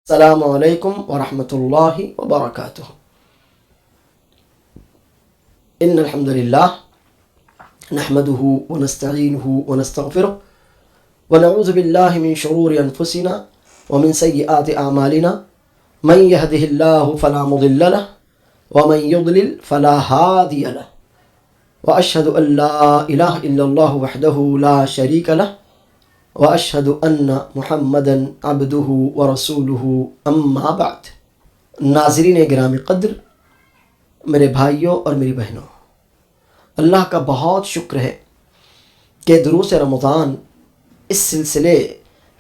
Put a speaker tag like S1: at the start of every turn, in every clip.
S1: السلام علیکم ورحمۃ اللہ وبرکاتہ۔ ان الحمد للہ نحمده ونستعینه ونستغفره ونعوذ باللہ من شرور انفسنا ومن سیئات اعمالنا من يهده الله فلا مضل له ومن يضلل فلا هادي له واشهد ان لا اله الا الله وحده لا شريك له واشهد ان محمدا عبده ورسوله اما بعد۔ ناظرین گرامی قدر، میرے بھائیوں اور میری بہنوں، اللہ کا بہت شکر ہے کہ دروس رمضان اس سلسلے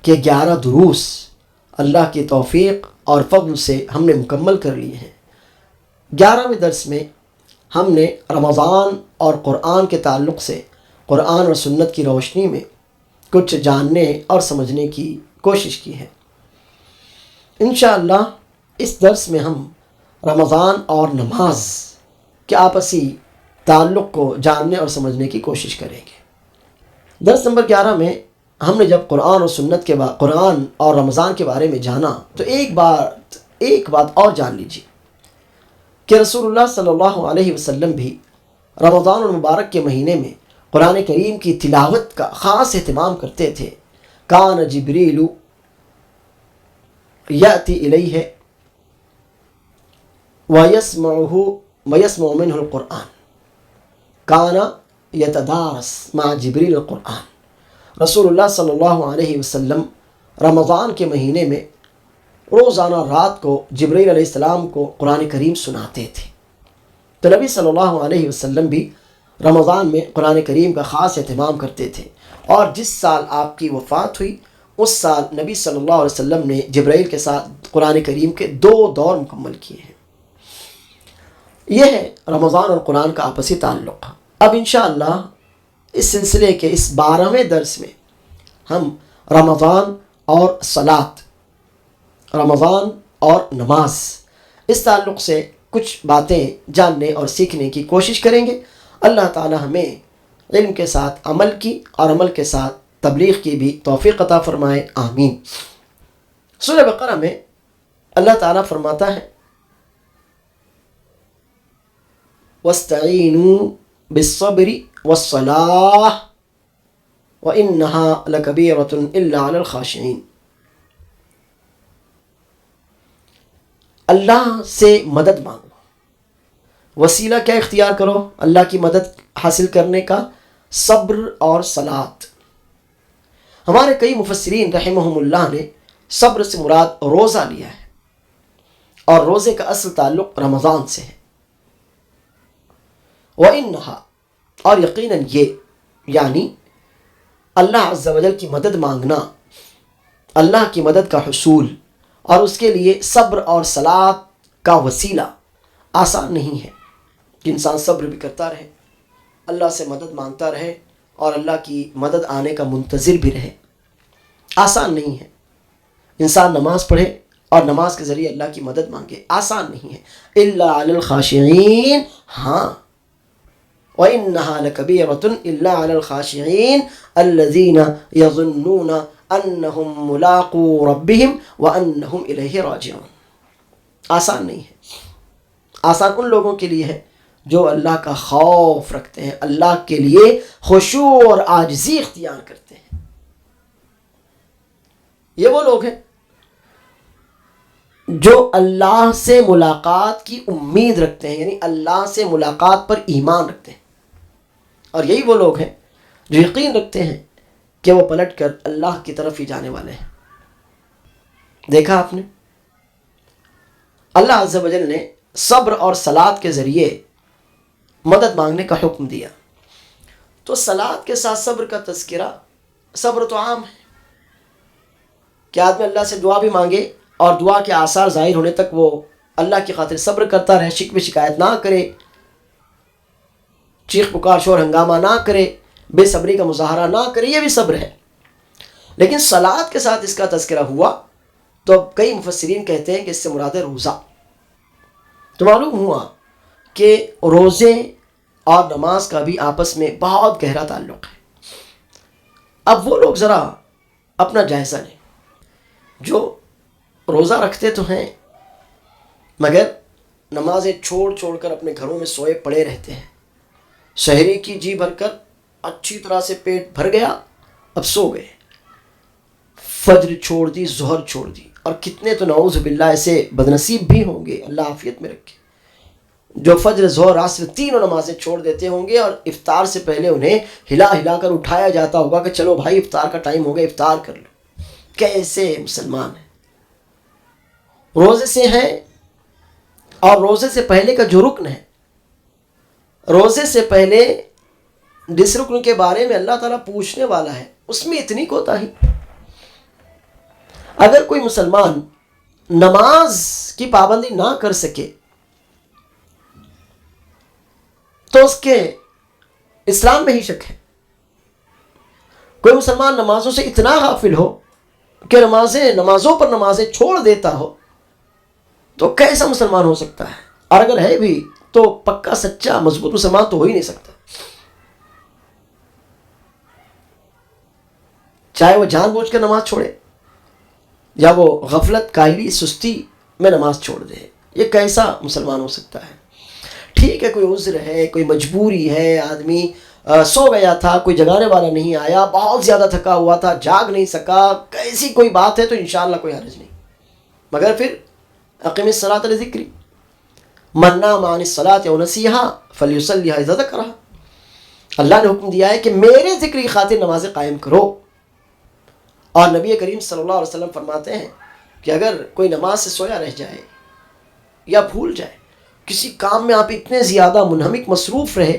S1: کے 11 دروس اللہ کی توفیق اور فضل سے ہم نے مکمل کر لیے ہیں۔ 11ویں درس میں ہم نے رمضان اور قرآن کے تعلق سے قرآن اور سنت کی روشنی میں کچھ جاننے اور سمجھنے کی کوشش کی ہے۔ انشاءاللہ اس درس میں ہم رمضان اور نماز کے آپسی تعلق کو جاننے اور سمجھنے کی کوشش کریں گے۔ درس نمبر 11 میں ہم نے جب قرآن اور سنت کے قرآن اور رمضان کے بارے میں جانا تو ایک بات اور جان لیجیے کہ رسول اللہ صلی اللہ علیہ وسلم بھی رمضان المبارک کے مہینے میں قرآن کریم کی تلاوت کا خاص اہتمام کرتے تھے۔ کان جبریل یأتی الیہ ویسمع منہ القرآن کان یتدارس مع جبریل القرآن۔ رسول اللہ صلی اللہ علیہ وسلم رمضان کے مہینے میں روزانہ رات کو جبریل علیہ السلام کو قرآن کریم سناتے تھے۔ تو نبی صلی اللہ علیہ وسلم بھی رمضان میں قرآن کریم کا خاص اہتمام کرتے تھے، اور جس سال آپ کی وفات ہوئی اس سال نبی صلی اللہ علیہ وسلم نے جبرائیل کے ساتھ قرآن کریم کے 2 دور مکمل کیے ہیں۔ یہ ہے رمضان اور قرآن کا آپسی تعلق۔ اب انشاءاللہ اس سلسلے کے اس 12ویں درس میں ہم رمضان اور صلاۃ، رمضان اور نماز، اس تعلق سے کچھ باتیں جاننے اور سیکھنے کی کوشش کریں گے۔ اللہ تعالی ہمیں علم کے ساتھ عمل کی اور عمل کے ساتھ تبلیغ کی بھی توفیق عطا فرمائے، آمین۔ سورہ بقرہ میں اللہ تعالیٰ فرماتا ہے وَاسْتَعِینُوا بِالصَّبْرِ وَالصَّلَاةِ وَإِنَّهَا لَكَبِيرَةٌ إِلَّا عَلَى الْخَاشِعِينَ۔ اللہ سے مدد مانگو۔ وسیلہ کیا اختیار کرو اللہ کی مدد حاصل کرنے کا؟ صبر اور صلاۃ۔ ہمارے کئی مفسرین رحمہم اللہ نے صبر سے مراد روزہ لیا ہے، اور روزے کا اصل تعلق رمضان سے ہے۔ وَإِنَّهَا، اور یقیناً یہ، یعنی اللہ عز و جل کی مدد مانگنا، اللہ کی مدد کا حصول اور اس کے لیے صبر اور صلاۃ کا وسیلہ آسان نہیں ہے کہ انسان صبر بھی کرتا رہے، اللہ سے مدد مانگتا رہے اور اللہ کی مدد آنے کا منتظر بھی رہے۔ آسان نہیں ہے انسان نماز پڑھے اور نماز کے ذریعے اللہ کی مدد مانگے، آسان نہیں ہے۔ الا علی الخاشعین، ہاں، وَإِنَّهَا لَكَبِيرَةٌ إِلَّا عَلَى الْخَاشِعِينَ الَّذِينَ يَظُنُّونَ أَنَّهُمْ مُلَاقُو رَبِّهِمْ وَأَنَّهُمْ إِلَيْهِ رَاجِعُونَ۔ آسان نہیں ہے، آسان ان لوگوں کے لیے ہے جو اللہ کا خوف رکھتے ہیں، اللہ کے لیے خشوع اور عاجزی اختیار کرتے ہیں۔ یہ وہ لوگ ہیں جو اللہ سے ملاقات کی امید رکھتے ہیں، یعنی اللہ سے ملاقات پر ایمان رکھتے ہیں، اور یہی وہ لوگ ہیں جو یقین رکھتے ہیں کہ وہ پلٹ کر اللہ کی طرف ہی جانے والے ہیں۔ دیکھا آپ نے، اللہ عز و جل نے صبر اور صلاۃ کے ذریعے مدد مانگنے کا حکم دیا، تو صلاۃ کے ساتھ صبر کا تذکرہ، صبر تو عام ہے کہ آدمی اللہ سے دعا بھی مانگے اور دعا کے آثار ظاہر ہونے تک وہ اللہ کی خاطر صبر کرتا رہے، شکوے شکایت نہ کرے، چیخ پکار شور ہنگامہ نہ کرے، بے صبری کا مظاہرہ نہ کرے، یہ بھی صبر ہے۔ لیکن صلاۃ کے ساتھ اس کا تذکرہ ہوا تو کئی مفسرین کہتے ہیں کہ اس سے مراد ہے روزہ۔ تو معلوم ہوا کہ روزے اور نماز کا بھی آپس میں بہت گہرا تعلق ہے۔ اب وہ لوگ ذرا اپنا جائزہ لیں جو روزہ رکھتے تو ہیں مگر نمازیں چھوڑ چھوڑ کر اپنے گھروں میں سوئے پڑے رہتے ہیں. سحری کی جی بھر کر اچھی طرح سے پیٹ بھر گیا، اب سو گئے. فجر چھوڑ دی، ظہر چھوڑ دی. اور کتنے تو نعوذ باللہ ایسے بدنصیب بھی ہوں گے، اللہ عافیت میں رکھے، جو فجر ظہر عصر تینوں نمازیں چھوڑ دیتے ہوں گے اور افطار سے پہلے انہیں ہلا ہلا کر اٹھایا جاتا ہوگا کہ چلو بھائی افطار کا ٹائم ہو گیا، افطار کر لو. کیسے مسلمان ہیں؟ روزے سے ہیں، اور روزے سے پہلے کا جو رکن ہے، روزے سے پہلے جس رکن کے بارے میں اللہ تعالیٰ پوچھنے والا ہے، اس میں اتنی کوتاہی. اگر کوئی مسلمان نماز کی پابندی نہ کر سکے تو اس کے اسلام میں ہی شک ہے. کوئی مسلمان نمازوں سے اتنا غافل ہو کہ نمازوں پر نمازیں چھوڑ دیتا ہو تو کیسا مسلمان ہو سکتا ہے؟ اور اگر ہے بھی تو پکا سچا مضبوط مسلمان تو ہو ہی نہیں سکتا. چاہے وہ جان بوجھ کر نماز چھوڑے یا وہ غفلت، کاہلی، سستی میں نماز چھوڑ دے، یہ کیسا مسلمان ہو سکتا ہے؟ ٹھیک ہے، کوئی عذر ہے، کوئی مجبوری ہے، آدمی سو گیا تھا، کوئی جگانے والا نہیں آیا، بہت زیادہ تھکا ہوا تھا، جاگ نہیں سکا، ایسی کوئی بات ہے تو انشاءاللہ کوئی حرج نہیں. مگر پھر اقیم الصلاۃ لذکری، من نام عن الصلاۃ او نسیها فلیصلیها اذا ذکرها. اللہ نے حکم دیا ہے کہ میرے ذکر کی خاطر نمازیں قائم کرو. اور نبی کریم صلی اللہ علیہ وسلم فرماتے ہیں کہ اگر کوئی نماز سے سویا رہ جائے یا بھول جائے، کسی کام میں آپ اتنے زیادہ منہمک مصروف رہے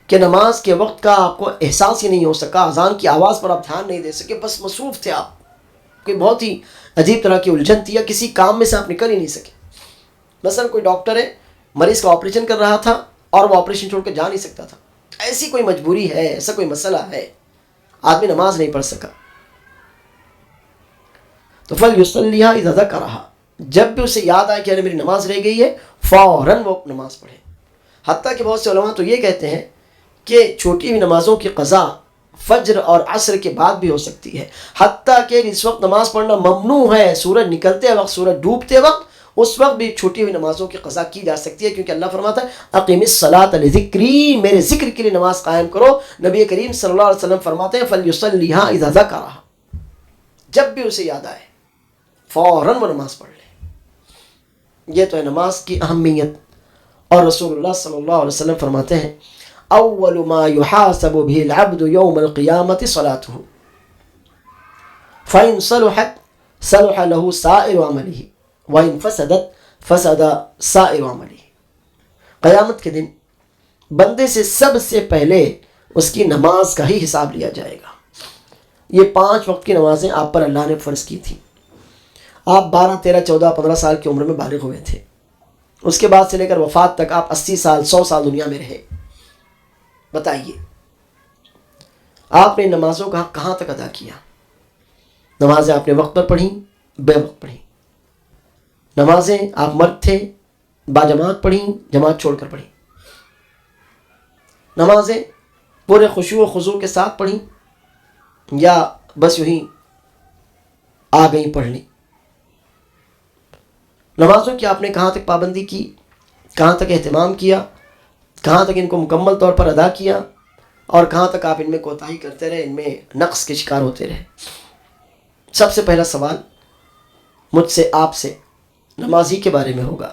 S1: کہ نماز کے وقت کا آپ کو احساس ہی نہیں ہو سکا، اذان کی آواز پر آپ دھیان نہیں دے سکے، بس مصروف تھے آپ، کوئی بہت ہی عجیب طرح کی الجھن تھی، یا کسی کام میں سے آپ نکل ہی نہیں سکے. مثلا کوئی ڈاکٹر ہے، مریض کا آپریشن کر رہا تھا اور وہ آپریشن چھوڑ کے جا نہیں سکتا تھا، ایسی کوئی مجبوری ہے، ایسا کوئی مسئلہ ہے، آدمی نماز نہیں پڑھ سکا، تو فَلْيُصَلِّهَا إِذَا ذَكَرَهَا، جب بھی اسے یاد آئے کہ میری نماز رہ گئی ہے فوراً وہ نماز پڑھے. حتیٰ کہ بہت سے علماء تو یہ کہتے ہیں کہ چھوٹی ہوئی نمازوں کی قضا فجر اور عصر کے بعد بھی ہو سکتی ہے. حتیٰ کہ اس وقت نماز پڑھنا ممنوع ہے، سورج نکلتے وقت، سورج ڈوبتے وقت، اس وقت بھی چھوٹی ہوئی نمازوں کی قضا کی جا سکتی ہے، کیونکہ اللہ فرماتا ہے اقیم الصلاۃ لذکری، میرے ذکر کے لیے نماز قائم کرو. نبی کریم صلی اللہ علیہ وسلم فرماتے ہیں فلیصلیھا اذا ذکرھا، جب بھی اسے یاد آئے فوراً وہ نماز پڑھ لے. یہ تو ہے نماز کی اہمیت. اور رسول اللہ صلی اللہ علیہ وسلم فرماتے ہیں اول ما يحاسب به العبد يوم القيامة صلاته فإن صلحت صلح له سائر عمله وإن فسدت فسد سائر عمله. قیامت کے دن بندے سے سب سے پہلے اس کی نماز کا ہی حساب لیا جائے گا. یہ 5 وقت کی نمازیں آپ پر اللہ نے فرض کی تھی. آپ 12 13 14 15 سال کی عمر میں بالغ ہوئے تھے. اس کے بعد سے لے کر وفات تک آپ 80 سال 100 سال دنیا میں رہے. بتائیے آپ نے نمازوں کا حق کہاں تک ادا کیا؟ نمازیں آپ نے وقت پر پڑھیں، بے وقت پڑھیں. نمازیں آپ مرد تھے، باجماعت پڑھیں، جماعت چھوڑ کر پڑھیں. نمازیں پورے خشوع و خضوع کے ساتھ پڑھیں یا بس یوں ہی آ گئیں پڑھ لیں. نمازوں کی آپ نے کہاں تک پابندی کی، کہاں تک اہتمام کیا، کہاں تک ان کو مکمل طور پر ادا کیا، اور کہاں تک آپ ان میں کوتاہی کرتے رہے، ان میں نقص کے شکار ہوتے رہے. سب سے پہلا سوال مجھ سے آپ سے نمازی کے بارے میں ہوگا.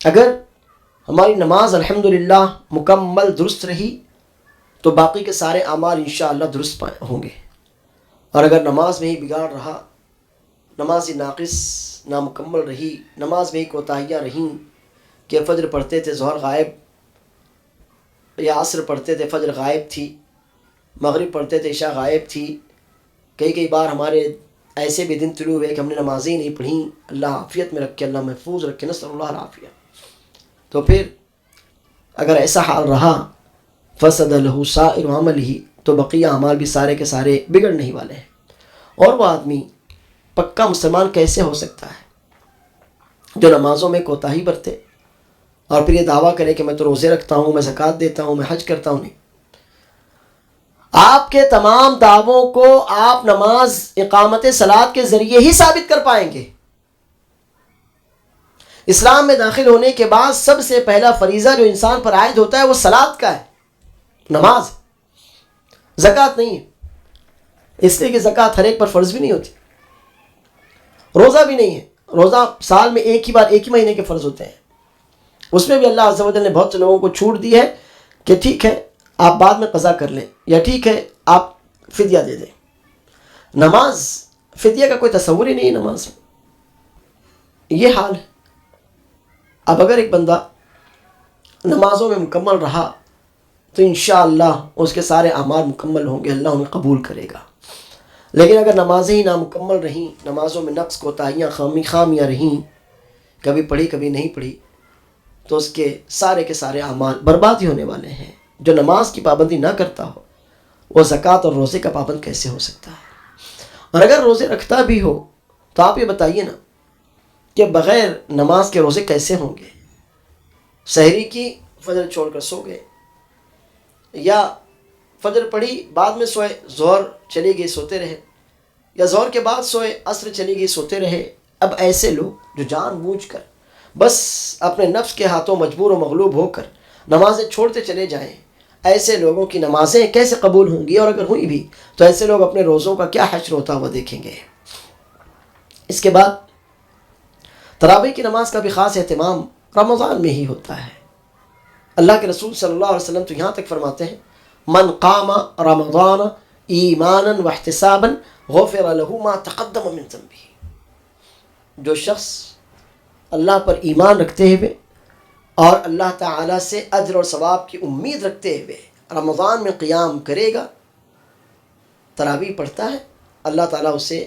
S1: اگر ہماری نماز الحمدللہ مکمل درست رہی تو باقی کے سارے اعمال انشاءاللہ درست ہوں گے. اور اگر نماز میں ہی بگاڑ رہا، نماز ناقص نامکمل رہی، نماز میں ہی کوتاہیاں رہیں کہ فجر پڑھتے تھے ظہر غائب، یا عصر پڑھتے تھے فجر غائب تھی، مغرب پڑھتے تھے عشاء غائب تھی، کئی بار ہمارے ایسے بھی دن طلوع ہوئے کہ ہم نے نمازیں نہیں پڑھیں. اللہ عافیت میں رکھے، اللہ محفوظ رکھے، نسأل اللہ العافیہ. تو پھر اگر ایسا حال رہا فسد لہ سائر عملہ، تو بقیہ اعمال بھی سارے کے سارے بگڑنے ہی والے ہیں. اور وہ آدمی پکا مسلمان کیسے ہو سکتا ہے جو نمازوں میں کوتاہی برتے اور پھر یہ دعویٰ کرے کہ میں تو روزے رکھتا ہوں، میں زکوٰۃ دیتا ہوں، میں حج کرتا ہوں؟ نہیں. آپ کے تمام دعووں کو آپ نماز اقامت صلاۃ کے ذریعے ہی ثابت کر پائیں گے. اسلام میں داخل ہونے کے بعد سب سے پہلا فریضہ جو انسان پر عائد ہوتا ہے وہ صلاۃ کا ہے، نماز، زکوٰۃ نہیں ہے، اس لیے کہ زکوٰۃ ہر ایک پر فرض بھی نہیں ہوتی، روزہ بھی نہیں ہے، روزہ سال میں ایک ہی مہینے کے فرض ہوتے ہیں، اس میں بھی اللہ عز و جل نے بہت سے لوگوں کو چھوٹ دی ہے کہ ٹھیک ہے آپ بعد میں قضا کر لیں، یا ٹھیک ہے آپ فدیہ دے دیں۔ نماز، فدیہ کا کوئی تصور ہی نہیں ہے نماز میں، یہ حال ہے۔ اب اگر ایک بندہ نمازوں میں مکمل رہا تو انشاءاللہ اس کے سارے اعمال مکمل ہوں گے، اللہ انہیں قبول کرے گا۔ لیکن اگر نمازیں ہی نامکمل رہیں، نمازوں میں نقص کوتاہیاں خامیاں رہیں، کبھی پڑھی کبھی نہیں پڑھی، تو اس کے سارے اعمال برباد ہی ہونے والے ہیں۔ جو نماز کی پابندی نہ کرتا ہو وہ زکوٰۃ اور روزے کا پابند کیسے ہو سکتا ہے؟ اور اگر روزے رکھتا بھی ہو تو آپ یہ بتائیے نا کہ بغیر نماز کے روزے کیسے ہوں گے؟ سحری کی، فجر چھوڑ کر سو گئے، یا فجر پڑھی بعد میں سوئے، ظہر چلی گئی سوتے رہے، یا ظہر کے بعد سوئے، عصر چلی گئی سوتے رہے۔ اب ایسے لوگ جو جان بوجھ کر بس اپنے نفس کے ہاتھوں مجبور و مغلوب ہو کر نمازیں چھوڑتے چلے جائیں، ایسے لوگوں کی نمازیں کیسے قبول ہوں گی؟ اور اگر ہوئی بھی تو ایسے لوگ اپنے روزوں کا کیا حشر ہوتا ہوا دیکھیں گے۔ اس کے بعد تراویح کی نماز کا بھی خاص اہتمام رمضان میں ہی ہوتا ہے۔ اللہ کے رسول صلی اللہ علیہ وسلم تو یہاں تک فرماتے ہیں من قام رمضان ایمانا واحتسابا غفر له ما تقدم من ذنبه، جو شخص اللہ پر ایمان رکھتے ہوئے اور اللہ تعالیٰ سے اجر اور ثواب کی امید رکھتے ہوئے رمضان میں قیام کرے گا، تراویح پڑھتا ہے، اللہ تعالیٰ اسے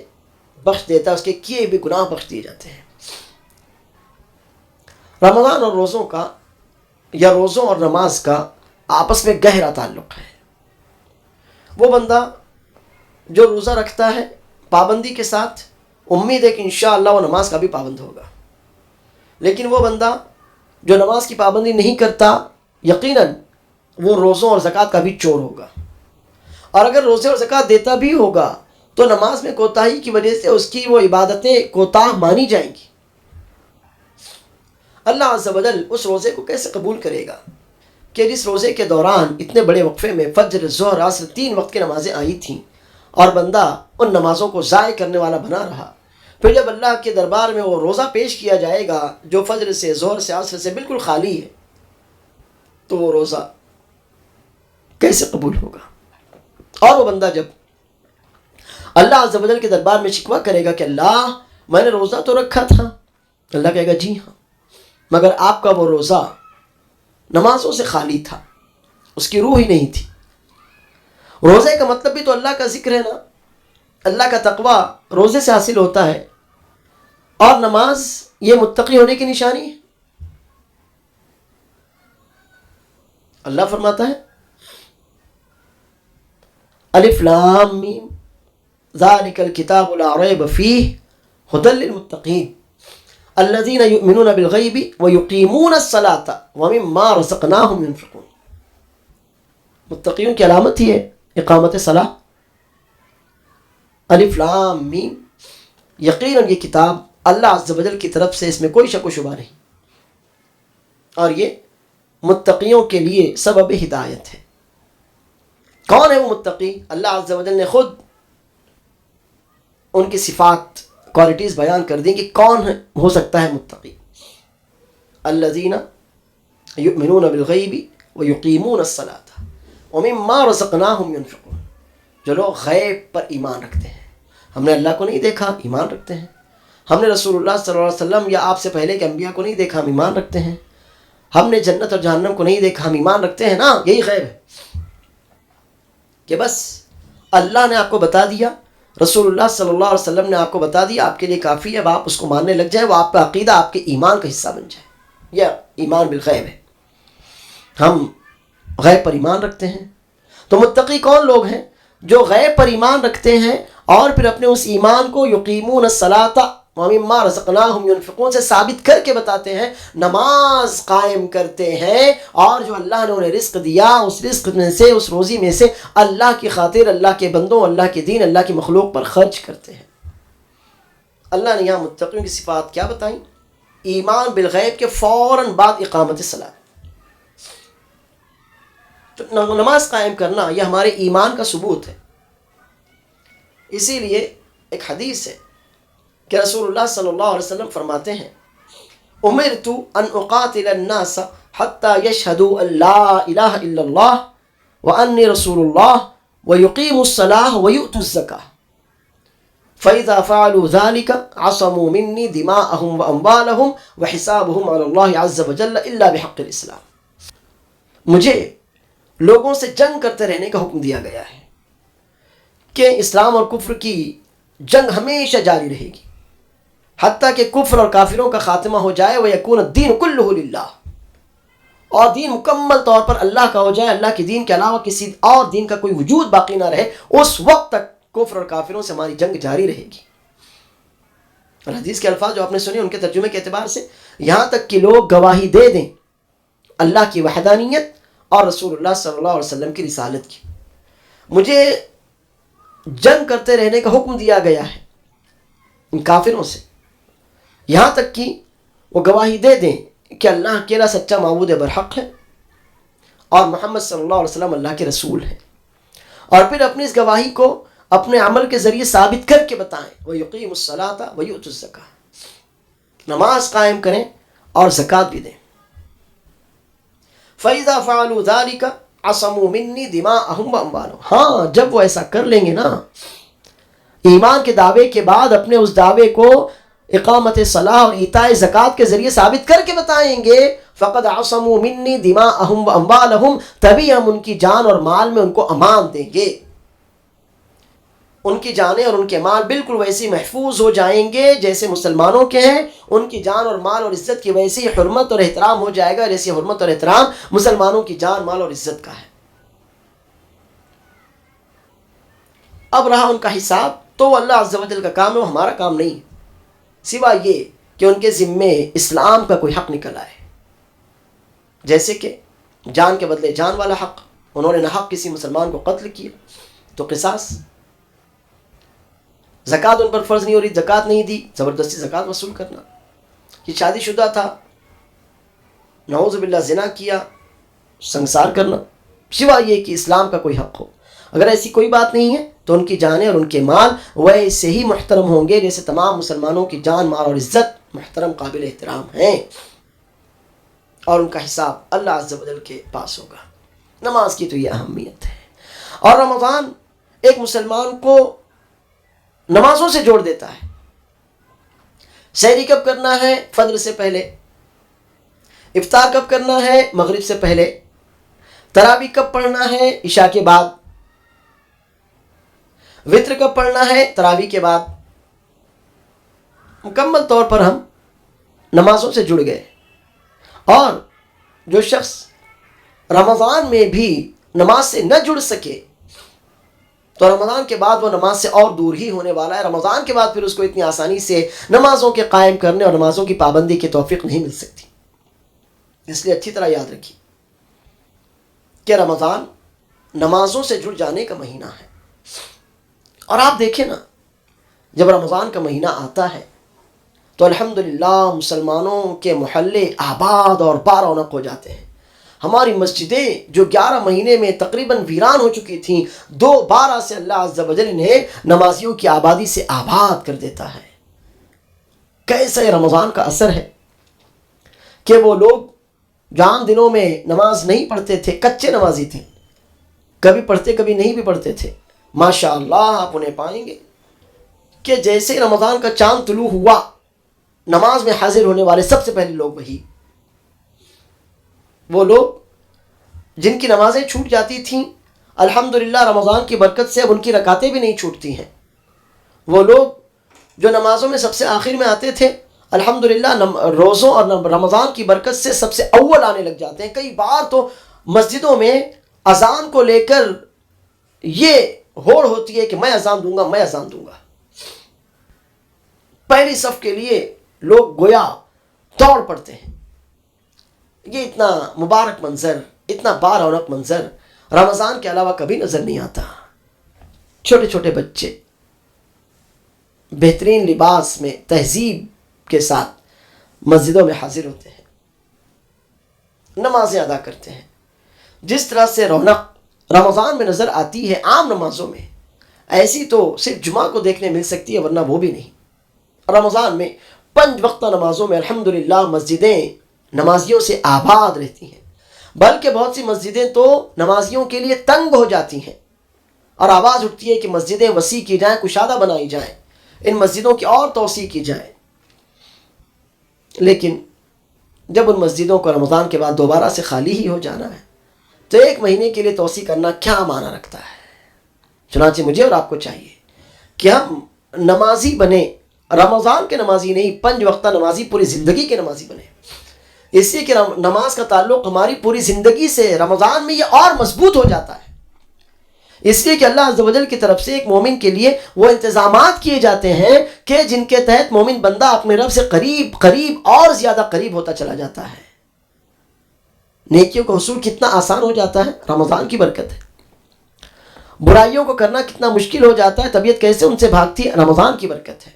S1: بخش دیتا ہے، اس کے کیے بھی گناہ بخش دیے جاتے ہیں۔ رمضان اور روزوں کا یا روزوں اور نماز کا آپس میں گہرا تعلق ہے۔ وہ بندہ جو روزہ رکھتا ہے پابندی کے ساتھ، امید ہے کہ انشاءاللہ وہ نماز کا بھی پابند ہوگا، لیکن وہ بندہ جو نماز کی پابندی نہیں کرتا، یقیناً وہ روزوں اور زکوٰۃ کا بھی چور ہوگا، اور اگر روزے اور زکوٰۃ دیتا بھی ہوگا تو نماز میں کوتاہی کی وجہ سے اس کی وہ عبادتیں کوتاہ مانی جائیں گی۔ اللہ عز و جل اس روزے کو کیسے قبول کرے گا کہ جس روزے کے دوران اتنے بڑے وقفے میں فجر، ظہر، عصر 3 وقت کی نمازیں آئی تھیں اور بندہ ان نمازوں کو ضائع کرنے والا بنا رہا، پھر جب اللہ کے دربار میں وہ روزہ پیش کیا جائے گا جو فجر سے، ظہر سے، عصر سے بالکل خالی ہے، تو وہ روزہ کیسے قبول ہوگا؟ اور وہ بندہ جب اللہ عز و جل کے دربار میں شکوہ کرے گا کہ اللہ میں نے روزہ تو رکھا تھا، اللہ کہے گا جی ہاں، مگر آپ کا وہ روزہ نمازوں سے خالی تھا، اس کی روح ہی نہیں تھی۔ روزے کا مطلب بھی تو اللہ کا ذکر ہے نا، اللہ کا تقویٰ روزے سے حاصل ہوتا ہے، اور نماز یہ متقی ہونے کی نشانی ہے۔ اللہ فرماتا ہے الف لام میم ذالک الکتاب لا ریب فیہ ھدی للمتقین الذین یؤمنون بالغیب ویقیمون الصلاۃ ومما رزقناہم ینفقون۔ متقیوں کی علامت ہی ہے اقامت صلاۃ۔ الف لام میم، یقیناً یہ کتاب اللہ عز و جل کی طرف سے، اس میں کوئی شک و شبہ نہیں، اور یہ متقیوں کے لیے سبب ہدایت ہے۔ کون ہے وہ متقی؟ اللہ عز و جل نے خود ان کی صفات، کوالٹیز بیان کر دیں کہ کون ہو سکتا ہے متقی۔ الذین یؤمنون بالغیب ویقیمون الصلاۃ ومما رزقناہم ینفقون، جو لوگ غیب پر ایمان رکھتے ہیں، ہم نے اللہ کو نہیں دیکھا، ایمان رکھتے ہیں، ہم نے رسول اللہ صلی اللہ علیہ وسلم یا آپ سے پہلے کے انبیاء کو نہیں دیکھا، ہم ایمان رکھتے ہیں، ہم نے جنت اور جہنم کو نہیں دیکھا، ہم ایمان رکھتے ہیں نا۔ یہی غیب ہے کہ بس اللہ نے آپ کو بتا دیا، رسول اللہ صلی اللہ علیہ وسلم نے آپ کو بتا دیا، آپ کے لیے کافی ہے، اب آپ اس کو ماننے لگ جائیں، وہ آپ کا عقیدہ آپ کے ایمان کا حصہ بن جائے۔ یہ ایمان بالغیب ہے، ہم غیب پر ایمان رکھتے ہیں۔ تو متقی کون لوگ ہیں؟ جو غیب پر ایمان رکھتے ہیں اور پھر اپنے اس ایمان کو یقیمون الصلاۃ ومما رزقناہم ینفقون سے ثابت کر کے بتاتے ہیں، نماز قائم کرتے ہیں، اور جو اللہ نے انہیں رزق دیا اس رزق میں سے، اس روزی میں سے اللہ کی خاطر، اللہ کے بندوں، اللہ کے دین، اللہ کی مخلوق پر خرچ کرتے ہیں۔ اللہ نے یہاں متقیوں کی صفات کیا بتائیں؟ ایمان بالغیب کے فوراً بعد اقامت الصلاۃ. تو نماز قائم کرنا یہ ہمارے ایمان کا ثبوت ہے. اسی لیے ایک حدیث ہے کہ رسول اللہ صلی اللہ علیہ وسلم فرماتے ہیں امرت ان اقاتل الناس حتى يشهدوا ان لا الہ الا اللہ وانی رسول اللہ ويقيموا الصلاة ويؤتوا الزکاة فإذا فعلوا ذلك عصموا مني دماءهم وأموالهم وحسابهم على الله عز وجل إلا بحق الإسلام. مجھے لوگوں سے جنگ کرتے رہنے کا حکم دیا گیا ہے کہ اسلام اور کفر کی جنگ ہمیشہ جاری رہے گی حتیٰ کہ کفر اور کافروں کا خاتمہ ہو جائے وَيَكُونَ الدِّينُ كُلُّهُ لِلَّهِ، اور دین مکمل طور پر اللہ کا ہو جائے، اللہ کے دین کے علاوہ کسی اور دین کا کوئی وجود باقی نہ رہے، اس وقت تک کفر اور کافروں سے ہماری جنگ جاری رہے گی. اور حدیث کے الفاظ جو آپ نے سنے ان کے ترجمے کے اعتبار سے یہاں تک کہ لوگ گواہی دے دیں اللہ کی وحدانیت اور رسول اللہ صلی اللہ علیہ وسلم کی رسالت کی. مجھے جنگ کرتے رہنے کا حکم دیا گیا ہے ان کافروں سے یہاں تک کہ وہ گواہی دے دیں کہ اللہ اکیلا سچا معبود برحق ہے اور محمد صلی اللہ علیہ وسلم اللہ کے رسول ہیں، اور پھر اپنی اس گواہی کو اپنے عمل کے ذریعے ثابت کر کے بتائیں وَيُقِيمُ الصَّلَاةَ وَيُؤْتُوا الزَّكَاةَ، نماز قائم کریں اور زکوٰۃ بھی دیں. فَإِذَا فَعَلُوا ذَلِكَ عَصَمُوا مِنِّي دِمَاءَهُمْ وَأَمْوَالَهُمْ. ہاں جب وہ ایسا کر لیں گے نا، ایمان کے دعوے کے بعد اپنے اس دعوے کو اقامت صلاح اور ایتاء زکوٰۃ کے ذریعے ثابت کر کے بتائیں گے فقد عصموا منی دماءهم واموالهم، تبھی ہم ان کی جان اور مال میں ان کو امان دیں گے. ان کی جانیں اور ان کے مال بالکل ویسی محفوظ ہو جائیں گے جیسے مسلمانوں کے ہیں. ان کی جان اور مال اور عزت کی ویسی حرمت اور احترام ہو جائے گا جیسی حرمت اور احترام مسلمانوں کی جان مال اور عزت کا ہے. اب رہا ان کا حساب تو وہ اللہ عز و جل کا کام ہے، وہ ہمارا کام نہیں ہے، سوائے یہ کہ ان کے ذمے اسلام کا کوئی حق نکل آئے، جیسے کہ جان کے بدلے جان والا حق. انہوں نے ناحق کسی مسلمان کو قتل کیا تو قصاص. زکوٰۃ ان پر فرض نہیں ہو رہی، زکوٰۃ نہیں دی، زبردستی زکوٰۃ وصول کرنا. یہ شادی شدہ تھا، نعوذ باللہ زنا کیا، سنسار کرنا، سوائے یہ کہ اسلام کا کوئی حق ہو. اگر ایسی کوئی بات نہیں ہے تو ان کی جانیں اور ان کے مال ویسے ہی محترم ہوں گے جیسے تمام مسلمانوں کی جان مال اور عزت محترم قابل احترام ہیں، اور ان کا حساب اللہ عز و جل کے پاس ہوگا. نماز کی تو یہ اہمیت ہے. اور رمضان ایک مسلمان کو نمازوں سے جوڑ دیتا ہے. سحری کب کرنا ہے؟ فجر سے پہلے. افطار کب کرنا ہے؟ مغرب سے پہلے. تراویح کب پڑھنا ہے؟ عشاء کے بعد. وطر کب پڑھنا ہے؟ تراویح کے بعد. مکمل طور پر ہم نمازوں سے جڑ گئے. اور جو شخص رمضان میں بھی نماز سے نہ جڑ سکے تو رمضان کے بعد وہ نماز سے اور دور ہی ہونے والا ہے. رمضان کے بعد پھر اس کو اتنی آسانی سے نمازوں کے قائم کرنے اور نمازوں کی پابندی کی توفیق نہیں مل سکتی. اس لیے اچھی طرح یاد رکھیے کہ رمضان نمازوں سے جڑ جانے کا مہینہ ہے. اور آپ دیکھیں نا، جب رمضان کا مہینہ آتا ہے تو الحمدللہ مسلمانوں کے محلے آباد اور بارونق ہو جاتے ہیں. ہماری مسجدیں جو 11 مہینے میں تقریباً ویران ہو چکی تھیں، دوبارہ سے اللہ عز و جل انہیں نمازیوں کی آبادی سے آباد کر دیتا ہے. کیسے رمضان کا اثر ہے کہ وہ لوگ جو عام دنوں میں نماز نہیں پڑھتے تھے، کچے نمازی تھے، کبھی پڑھتے کبھی نہیں بھی پڑھتے تھے، ماشاءاللہ آپ انہیں پائیں گے کہ جیسے رمضان کا چاند طلوع ہوا نماز میں حاضر ہونے والے سب سے پہلے لوگ وہی. وہ لوگ جن کی نمازیں چھوٹ جاتی تھیں الحمدللہ رمضان کی برکت سے اب ان کی رکعتیں بھی نہیں چھوٹتی ہیں. وہ لوگ جو نمازوں میں سب سے آخر میں آتے تھے الحمدللہ روزوں اور رمضان کی برکت سے سب سے اول آنے لگ جاتے ہیں. کئی بار تو مسجدوں میں اذان کو لے کر یہ ہوڑ ہوتی ہے کہ میں اذان دوں گا، میں اذان دوں گا. پہلی صف کے لیے لوگ گویا دوڑ پڑتے ہیں. یہ اتنا مبارک منظر، اتنا بارونق منظر رمضان کے علاوہ کبھی نظر نہیں آتا. چھوٹے چھوٹے بچے بہترین لباس میں تہذیب کے ساتھ مسجدوں میں حاضر ہوتے ہیں، نمازیں ادا کرتے ہیں. جس طرح سے رونق رمضان میں نظر آتی ہے عام نمازوں میں، ایسی تو صرف جمعہ کو دیکھنے مل سکتی ہے، ورنہ وہ بھی نہیں. رمضان میں 5 وقتہ نمازوں میں الحمدللہ مسجدیں نمازیوں سے آباد رہتی ہیں، بلکہ بہت سی مسجدیں تو نمازیوں کے لیے تنگ ہو جاتی ہیں، اور آواز اٹھتی ہے کہ مسجدیں وسیع کی جائیں، کشادہ بنائی جائیں، ان مسجدوں کی اور توسیع کی جائے. لیکن جب ان مسجدوں کو رمضان کے بعد دوبارہ سے خالی ہی ہو جانا ہے تو 1 مہینے کے لیے توسیع کرنا کیا معنی رکھتا ہے؟ چنانچہ مجھے اور آپ کو چاہیے کہ ہم نمازی بنے، رمضان کے نمازی نہیں، 5 وقتہ نمازی پوری زندگی کے نمازی بنے. اس لیے کہ نماز کا تعلق ہماری پوری زندگی سے، رمضان میں یہ اور مضبوط ہو جاتا ہے. اس لیے کہ اللہ عز و جل کی طرف سے ایک مومن کے لیے وہ انتظامات کیے جاتے ہیں کہ جن کے تحت مومن بندہ اپنے رب سے قریب اور زیادہ قریب ہوتا چلا جاتا ہے. نیکیوں کا حصول کتنا آسان ہو جاتا ہے، رمضان کی برکت ہے. برائیوں کو کرنا کتنا مشکل ہو جاتا ہے، طبیعت کیسے ان سے بھاگتی ہے، رمضان کی برکت ہے.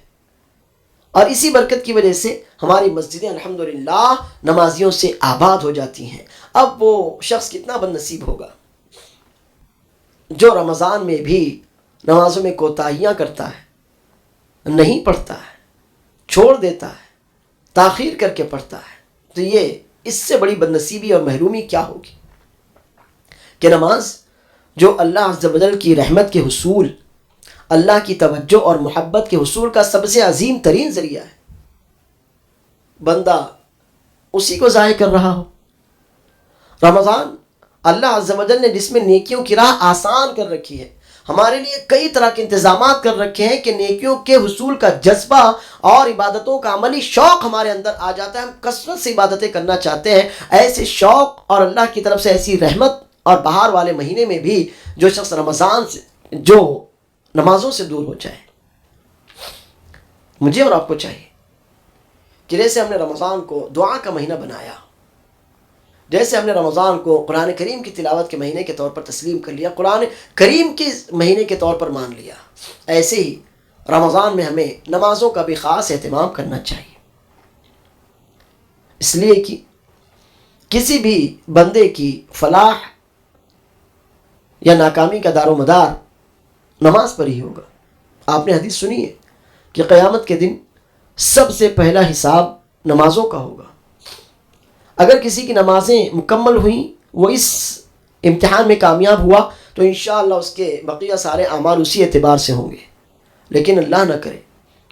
S1: اور اسی برکت کی وجہ سے ہماری مسجدیں الحمدللہ نمازیوں سے آباد ہو جاتی ہیں. اب وہ شخص کتنا بد نصیب ہوگا جو رمضان میں بھی نمازوں میں کوتاہیاں کرتا ہے، نہیں پڑھتا ہے، چھوڑ دیتا ہے، تاخیر کر کے پڑھتا ہے. تو یہ اس سے بڑی بد نصیبی اور محرومی کیا ہوگی کہ نماز جو اللہ عز و جل کی رحمت کے حصول، اللہ کی توجہ اور محبت کے حصول کا سب سے عظیم ترین ذریعہ ہے، بندہ اسی کو ضائع کر رہا ہو. رمضان اللہ عز و جل نے جس میں نیکیوں کی راہ آسان کر رکھی ہے، ہمارے لیے کئی طرح کے انتظامات کر رکھے ہیں کہ نیکیوں کے حصول کا جذبہ اور عبادتوں کا عملی شوق ہمارے اندر آ جاتا ہے. ہم کثرت سے عبادتیں کرنا چاہتے ہیں. ایسے شوق اور اللہ کی طرف سے ایسی رحمت اور بہار والے مہینے میں بھی جو شخص رمضان سے جو نمازوں سے دور ہو جائے، مجھے اور آپ کو چاہیے کہ جیسے ہم نے رمضان کو دعا کا مہینہ بنایا، جیسے ہم نے رمضان کو قرآن کریم کی تلاوت کے مہینے کے طور پر تسلیم کر لیا، قرآن کریم کے مہینے کے طور پر مان لیا، ایسے ہی رمضان میں ہمیں نمازوں کا بھی خاص اہتمام کرنا چاہیے. اس لیے کہ کسی بھی بندے کی فلاح یا ناکامی کا دار و مدار نماز پر ہی ہوگا. آپ نے حدیث سنی ہے کہ قیامت کے دن سب سے پہلا حساب نمازوں کا ہوگا. اگر کسی کی نمازیں مکمل ہوئیں، وہ اس امتحان میں کامیاب ہوا، تو انشاءاللہ اس کے بقیہ سارے اعمال اسی اعتبار سے ہوں گے. لیکن اللہ نہ کرے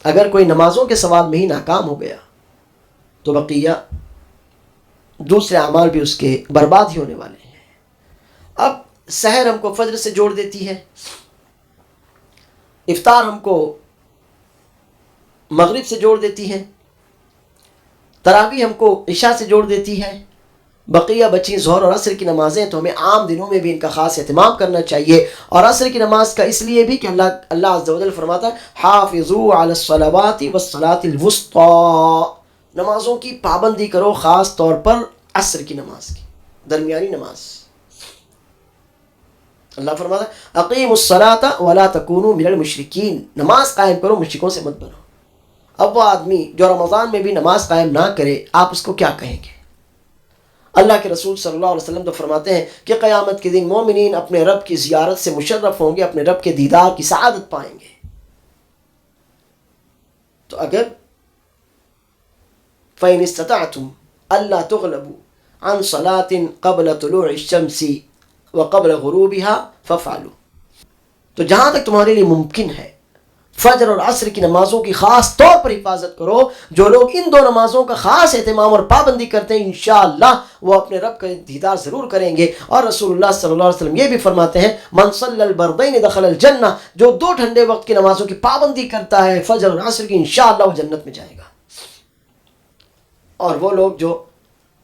S1: اگر کوئی نمازوں کے سوال میں ہی ناکام ہو گیا تو بقیہ دوسرے اعمال بھی اس کے برباد ہی ہونے والے ہیں. اب سحر ہم کو فجر سے جوڑ دیتی ہے، افطار ہم کو مغرب سے جوڑ دیتی ہے، تراویح ہم کو عشاء سے جوڑ دیتی ہے، بقیہ بچی ظہر اور عصر کی نمازیں تو ہمیں عام دنوں میں بھی ان کا خاص اہتمام کرنا چاہیے. اور عصر کی نماز کا اس لیے بھی کہ اللہ عز و جل فرماتا ہے حافظوا علی الصلوات والصلاة الوسطی، نمازوں کی پابندی کرو، خاص طور پر عصر کی نماز کی، درمیانی نماز. اللہ فرماتا ہے اقیموا الصلاة ولا تکونوا من المشرکین، نماز قائم کرو، مشرکوں سے مت بنو. اب وہ آدمی جو رمضان میں بھی نماز قائم نہ کرے، آپ اس کو کیا کہیں گے؟ اللہ کے رسول صلی اللہ علیہ وسلم تو فرماتے ہیں کہ قیامت کے دن مومنین اپنے رب کی زیارت سے مشرف ہوں گے، اپنے رب کے دیدار کی سعادت پائیں گے. تو اگر فَإِنِ اسْتَطَعْتُمْ أَلَّا تُغْلَبُوا عَنْ صَلَاةٍ قَبْلَ طُلُوعِ الشَّمْسِ وَقَبْلَ غُرُوبِهَا فَافْعَلُوا، تو جہاں تک تمہارے لیے ممکن ہے فجر اور عصر کی نمازوں کی خاص طور پر حفاظت کرو. جو لوگ ان دو نمازوں کا خاص اہتمام اور پابندی کرتے ہیں انشاءاللہ وہ اپنے رب کا دیدار ضرور کریں گے. اور رسول اللہ صلی اللہ علیہ وسلم یہ بھی فرماتے ہیں من صلی البردین دخل الجنہ، جو 2 ٹھنڈے وقت کی نمازوں کی پابندی کرتا ہے فجر اور عصر کی، انشاءاللہ وہ جنت میں جائے گا. اور وہ لوگ جو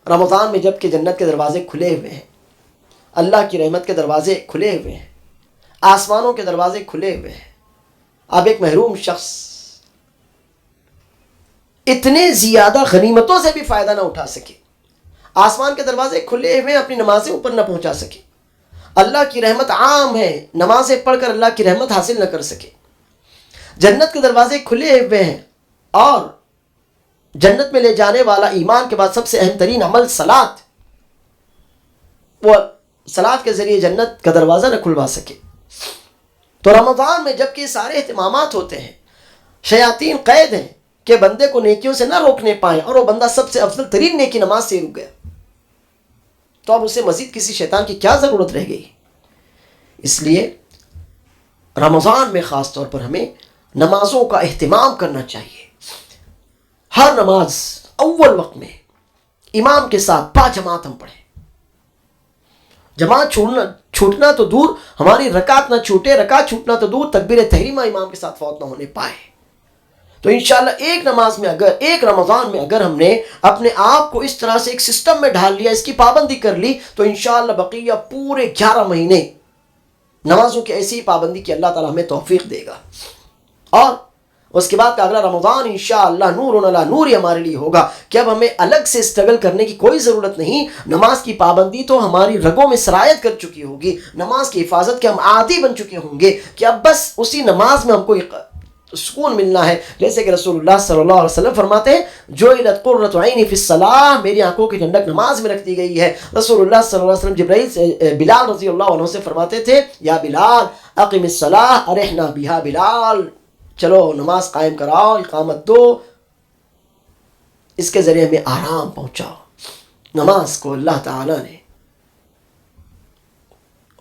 S1: رمضان میں جب کہ جنت کے دروازے کھلے ہوئے ہیں، اللہ کی رحمت کے دروازے کھلے ہوئے ہیں، آسمانوں کے دروازے کھلے ہوئے ہیں، اب ایک محروم شخص اتنے زیادہ غنیمتوں سے بھی فائدہ نہ اٹھا سکے، آسمان کے دروازے کھلے ہوئے اپنی نمازیں اوپر نہ پہنچا سکے، اللہ کی رحمت عام ہے، نمازیں پڑھ کر اللہ کی رحمت حاصل نہ کر سکے، جنت کے دروازے کھلے ہوئے ہیں اور جنت میں لے جانے والا ایمان کے بعد سب سے اہم ترین عمل صلاۃ، وہ صلاۃ کے ذریعے جنت کا دروازہ نہ کھلوا سکے۔ تو رمضان میں جب کہ سارے اہتمامات ہوتے ہیں، شیاطین قید ہیں کہ بندے کو نیکیوں سے نہ روکنے پائیں، اور وہ بندہ سب سے افضل ترین نیکی نماز سے رک گیا، تو اب اسے مزید کسی شیطان کی کیا ضرورت رہ گئی؟ اس لیے رمضان میں خاص طور پر ہمیں نمازوں کا اہتمام کرنا چاہیے۔ ہر نماز اول وقت میں امام کے ساتھ با جماعت ہم پڑھیں۔ جماعت چھوٹنا تو دور، ہماری رکعت نہ چھوٹے، رکعت چھوٹنا تو دور، تکبیر تحریمہ امام کے ساتھ فوت نہ ہونے پائے۔ تو انشاءاللہ ایک نماز میں ایک رمضان میں اگر ہم نے اپنے آپ کو اس طرح سے ایک سسٹم میں ڈھال لیا، اس کی پابندی کر لی، تو انشاءاللہ بقیہ پورے 11 مہینے نمازوں کی ایسی پابندی کی اللہ تعالیٰ ہمیں توفیق دے گا۔ اور اس کے بعد کا اگلا رمضان انشاءاللہ نور علی نور ہمارے لیے ہوگا کہ اب ہمیں الگ سے اسٹرگل کرنے کی کوئی ضرورت نہیں۔ نماز کی پابندی تو ہماری رگوں میں سرایت کر چکی ہوگی، نماز کی حفاظت کے ہم عادی بن چکے ہوں گے کہ اب بس اسی نماز میں ہم کو سکون ملنا ہے۔ جیسے کہ رسول اللہ صلی اللہ علیہ وسلم فرماتے ہیں، جعلت قرۃ عینی فی الصلاۃ، میری آنکھوں کی ٹھنڈک نماز میں رکھ دی گئی ہے۔ رسول اللہ صلی اللہ علیہ وسلم جبرائیل سے بلال رضی اللہ عنہ سے فرماتے تھے، یا بلال اقم الصلاۃ ارحنا بہا، بلال چلو نماز قائم کراؤ، اقامت دو، اس کے ذریعے ہمیں آرام پہنچاؤ۔ نماز کو اللہ تعالیٰ نے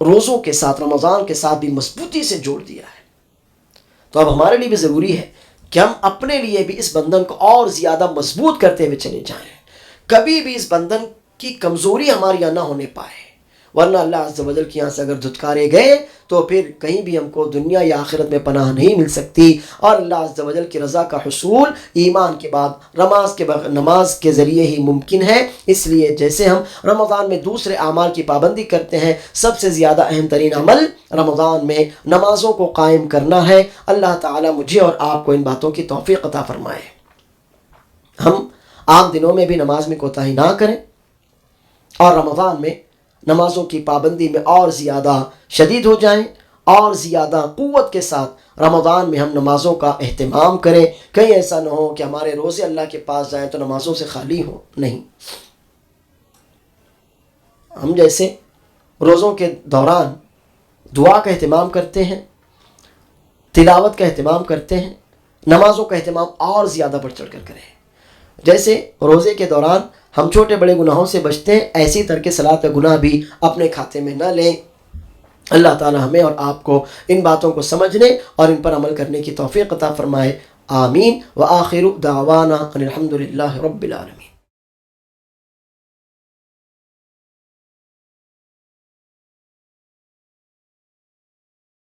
S1: روزوں کے ساتھ، رمضان کے ساتھ بھی مضبوطی سے جوڑ دیا ہے۔ تو اب ہمارے لیے بھی ضروری ہے کہ ہم اپنے لیے بھی اس بندھن کو اور زیادہ مضبوط کرتے ہوئے چلے جائیں، کبھی بھی اس بندھن کی کمزوری ہماری یہاں نہ ہونے پائے، ورنہ اللہ عز و جل کے یہاں سے اگر دھتکارے گئے تو پھر کہیں بھی ہم کو دنیا یا آخرت میں پناہ نہیں مل سکتی۔ اور اللہ عز و جل کی رضا کا حصول ایمان کے بعد نماز کے ذریعے ہی ممکن ہے۔ اس لیے جیسے ہم رمضان میں دوسرے اعمال کی پابندی کرتے ہیں، سب سے زیادہ اہم ترین عمل رمضان میں نمازوں کو قائم کرنا ہے۔ اللہ تعالیٰ مجھے اور آپ کو ان باتوں کی توفیق عطا فرمائے۔ ہم عام دنوں میں بھی نماز میں کوتاہی نہ کریں، اور رمضان میں نمازوں کی پابندی میں اور زیادہ شدید ہو جائیں، اور زیادہ قوت کے ساتھ رمضان میں ہم نمازوں کا اہتمام کریں۔ کہیں ایسا نہ ہو کہ ہمارے روزے اللہ کے پاس جائیں تو نمازوں سے خالی ہوں، نہیں۔ ہم جیسے روزوں کے دوران دعا کا اہتمام کرتے ہیں، تلاوت کا اہتمام کرتے ہیں، نمازوں کا اہتمام اور زیادہ بڑھ چڑھ کر کریں۔ جیسے روزے کے دوران ہم چھوٹے بڑے گناہوں سے بچتے ہیں، ایسی ترک صلاۃ کا گناہ بھی اپنے کھاتے میں نہ لیں۔ اللہ تعالی ہمیں اور آپ کو ان باتوں کو سمجھنے اور ان پر عمل کرنے کی توفیق عطا فرمائے۔ آمین۔ وآخر دعوانا ان الحمد للہ رب العالمین۔